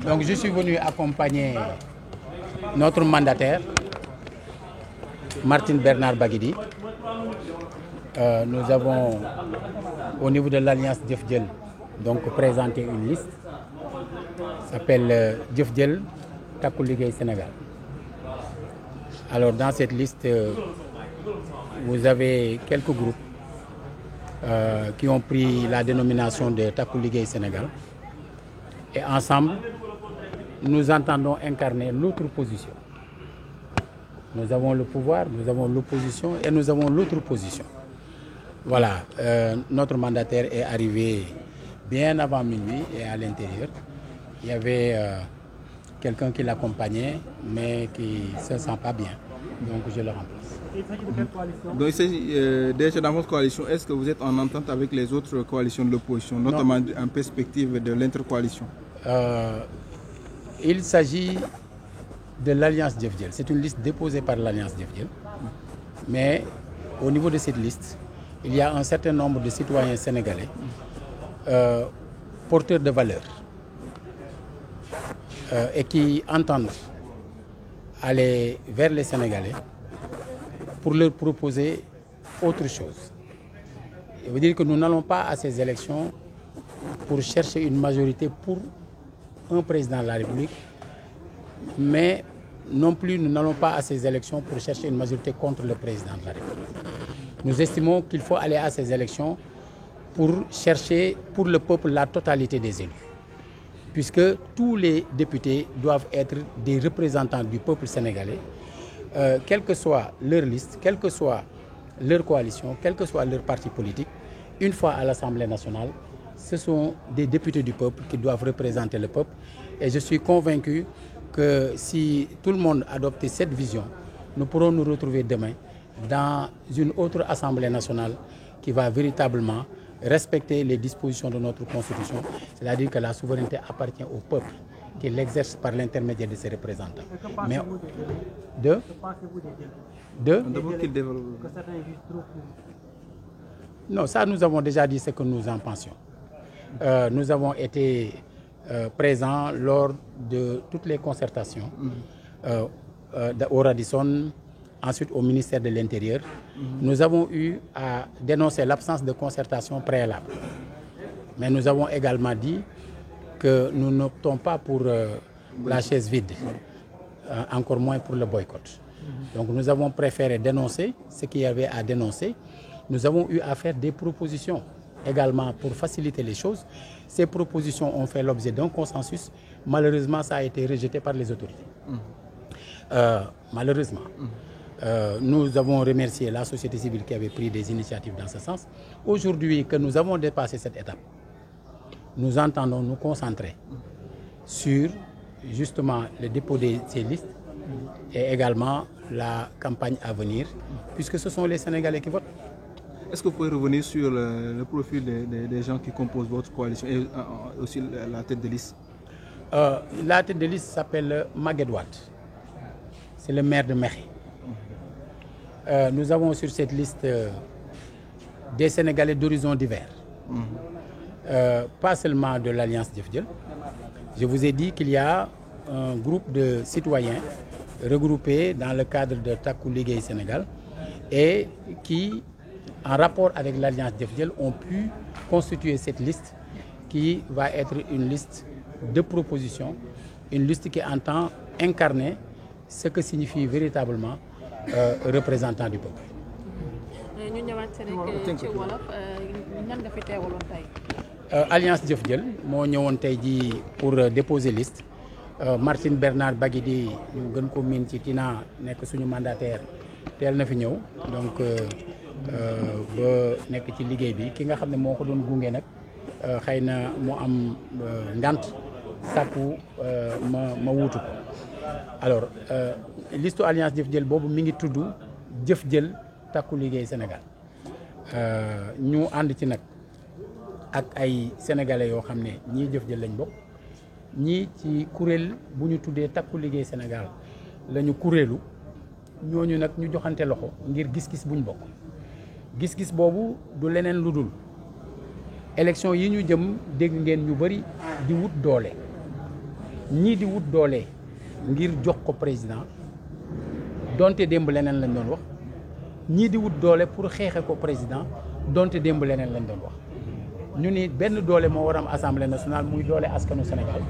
Donc je suis venu accompagner notre mandataire, Martin Bernard Baguidi. Nous avons, au niveau de l'Alliance Jëf Jël, donc présenté une liste, s'appelle Jëf Jël Takku Liggéey Sénégal. Alors dans cette liste, vous avez quelques groupes qui ont pris la dénomination de Takku Liggéey Sénégal. Et ensemble, nous entendons incarner l'autre position. Nous avons le pouvoir, nous avons l'opposition et nous avons l'autre position. Voilà, notre mandataire est arrivé bien avant minuit et à l'intérieur. Il y avait quelqu'un qui l'accompagnait, mais qui ne se sent pas bien. Donc je le remplace. Donc il s'agit déjà dans votre coalition, est-ce que vous êtes en entente avec les autres coalitions de l'opposition, notamment en perspective de l'intercoalition? Il s'agit de l'Alliance Jëf Jël. C'est une liste déposée par l'Alliance Jëf Jël. Mais au niveau de cette liste, il y a un certain nombre de citoyens sénégalais porteurs de valeurs et qui entendent aller vers les Sénégalais pour leur proposer autre chose. Ça veut dire que nous n'allons pas à ces élections pour chercher une majorité pour un président de la République, mais non plus nous n'allons pas à ces élections pour chercher une majorité contre le président de la République. Nous estimons qu'il faut aller à ces élections pour chercher pour le peuple la totalité des élus, puisque tous les députés doivent être des représentants du peuple sénégalais, quelle que soit leur liste, quelle que soit leur coalition, quel que soit leur parti politique. Une fois à l'Assemblée nationale, ce sont des députés du peuple qui doivent représenter le peuple. Et je suis convaincu que si tout le monde adopte cette vision, nous pourrons nous retrouver demain dans une autre Assemblée nationale qui va véritablement respecter les dispositions de notre Constitution, c'est-à-dire que la souveraineté appartient au peuple, qui l'exerce par l'intermédiaire de ses représentants. Mais non, ça nous avons déjà dit ce que nous en pensions. Nous avons été présents lors de toutes les concertations au Radisson, ensuite au ministère de l'Intérieur. Nous avons eu à dénoncer l'absence de concertation préalable. Mais nous avons également dit que nous n'optons pas pour la chaise vide, encore moins pour le boycott. Donc nous avons préféré dénoncer ce qu'il y avait à dénoncer. Nous avons eu à faire des propositions également pour faciliter les choses. Ces propositions ont fait l'objet d'un consensus. Malheureusement, ça a été rejeté par les autorités. Malheureusement. Nous avons remercié la société civile qui avait pris des initiatives dans ce sens. Aujourd'hui que nous avons dépassé cette étape, nous entendons nous concentrer sur justement le dépôt de ces listes et également la campagne à venir, puisque ce sont les Sénégalais qui votent. Est-ce que vous pouvez revenir sur le profil des gens qui composent votre coalition et aussi la tête de liste? La tête de liste s'appelle Maguette Wade. C'est le maire de Mékhé. Nous avons sur cette liste des Sénégalais d'horizons divers. Pas seulement de l'Alliance Jëf Jël. Je vous ai dit qu'il y a un groupe de citoyens regroupés dans le cadre de Takku Liggéey Sénégal et qui, en rapport avec l'Alliance Jëf Jël, ont pu constituer cette liste qui va être une liste de propositions, une liste qui entend incarner ce que signifie véritablement représentant du peuple. Alliance Jëf Jël moo ñëwoon tey jii pour déposer liste. Martin Bernard Baguidi ñu gën ko miin ci Tina nekk suñu mandataire teel na fi ñëw donc ba nekk ci liggéey bi ki nga xam ne moo ko doon gunge nag xëy na mu am ngant sàkku ma wuutu ko. Alors liste Alliance Jëf Jël boobu mi ngi tudd Jëf Jël Takku Liggéey Sénégal ñu ànd ci nag ak ay sénégalais yoo xam ne ñii Jëf Jël lañ bokk ñii ci kuréel bu ñu tuddee Takku Liggéey Sénégal la ñu kuréelu ñooñu nag ñu joxante loxo ngir gis-gis bu ñu bokk. Gis-gis boobu du leneen lu dul élection yi ñu jëm dégg ngeen ñu bëri di wut doole ñii di wut doole ngir jox ko président donte démb leneen lañ doon wax ñii di wut doole pour xeexe ko président donte démb leneen lañ doon wax ñu ni benn doole moo war a am assemblée nationale muy doole askanu Sénégal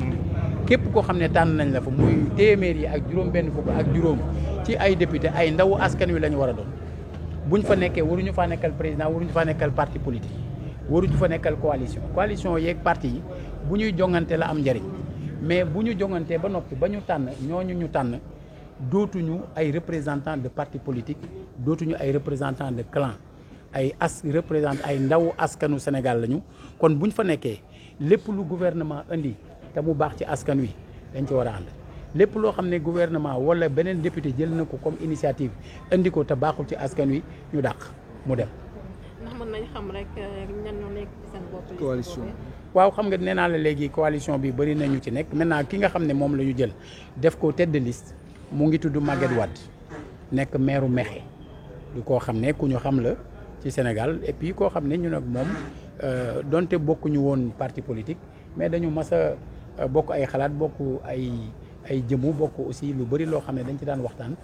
képp koo xam ne tànn nañ la fa muy téeméer yi ak juróom-benn fukk ak juróom ci ay député ay ndawu askan wi la ñu war a doon buñ fa nekkee waruñu faa nekkal président waruñu faa nekkal parti politique waruñu fa nekkal coalition yeeg parti yi bu ñuy jongante la am njëriñ mais bu ñu jongantee ba noppi ba ñu tànn ñooñu ñu tànn dootuñu ay représentants de parti politique dootuñu ay représentants de clan ay représentant ay ndaw askanu Sénégal lañu kon buñ fa nekkee lépp lu gouvernement indi te mu baax ci askan wi dañ ci war a ànd lépp loo xam ne gouvernement wala beneen député jël na ko comme initiative indi ko te baaxul ci askan wi ñu dàq mu dem. ndax mën nañ xam rek ñan ñoo nekk ci seen bopp. coalition. waaw xam nga nee naa la léegi coalition bi bëri na ñu ci nekk maintenant ki nga xam ne moom la ñu jël def ko tête de liste mu ngi tudd Maguette Wade nekk maire Mékhé du koo xam ne ku ñu xam la ci Sénégal et puis koo xam ne ñu nag moom donte bokkuñu woon parti politique mais dañu mas a bokk ay xalaat bokk ay jëmu bokk aussi lu bëri loo xam ne dañ ci daan waxtaan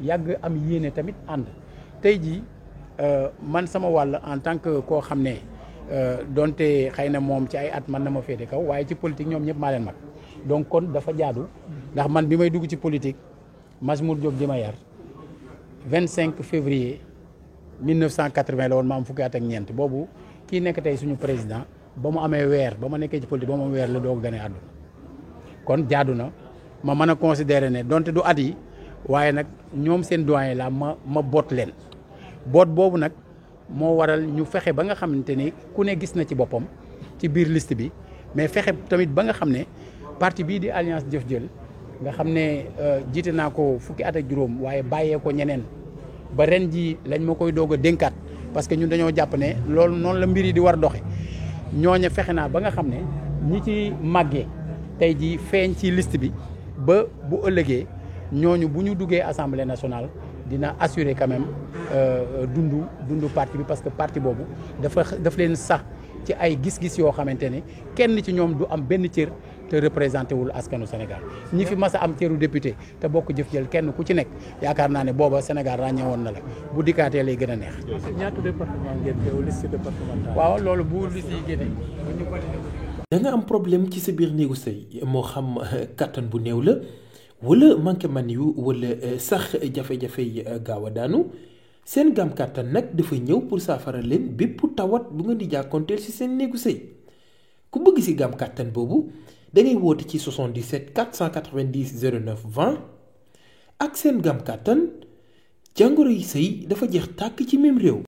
yàgg am yéene tamit ànd tey jii man sama wàll en tant que koo xam ne donte xëy na moom ci ay at man na ma féete kaw waaye ci politique ñoom ñëpp maa leen mag donc kon dafa jaadu ndax man bi may dugg ci politique Majmour Diop di ma yar 25 février 1980 la woon ma am fukki at ak ñeent boobu kii nekk tey suñu président ba mu amee weer ba ma nekkee ci politique ba mu amee weer la doog gane àdduna kon jaadu na ma mën a considérer ne donte du at yi waaye nag ñoom seen doyen la ma boot leen boot boobu nag moo waral ñu fexe ba nga xamante ni ku ne gis na ci boppam ci biir liste bi mais fexe tamit ba nga xam ne parti bii di Alliance Jëf Jël nga xam ne jiite naa ko fukki at ak juróom waaye bàyyee ko ñeneen ba ren ji lañ ma koy doog a dénkaat parce que ñun dañoo jàpp ne loolu noonu la mbir yi di war doxe ñooña fexe naa ba nga xam ne ñi ci màggee tey ji feeñ ci liste bi ba bu ëllëgee ñooñu bu ñu duggee assemblée nationale dina assurer quand même dundu parti bi parce que parti boobu daf leen sax ci ay gis-gis yoo xamante ne kenn ci ñoom du am benn cër te représenté wul askanu Sénégal ñi fi mas a am cëru député te bokk Jëf Jël kenn ku ci nekk yaakaar naa ne booba Sénégal ràññewoon na la bu dikkaatee lay gën a neex. ñaata département ngeen teew liste départementale. waaw loolu bu liste yi génnee. da nga am problème ci sa biir néegu sëy moo xam kattan bu néew la wala manqué man yu wala sax jafe-jafe yi gaaw a daanu seen gam kattan nag dafa ñëw pour saafara leen bépp tawat bu ngeen di jàkkoonteel ci seen néegu sëy ku bëgg ci gam kattan boobu da ngay woote ci 77 490 09 20 ak seen gam kattan jàngoro yi sëy dafa jeex tàkk ci même réew.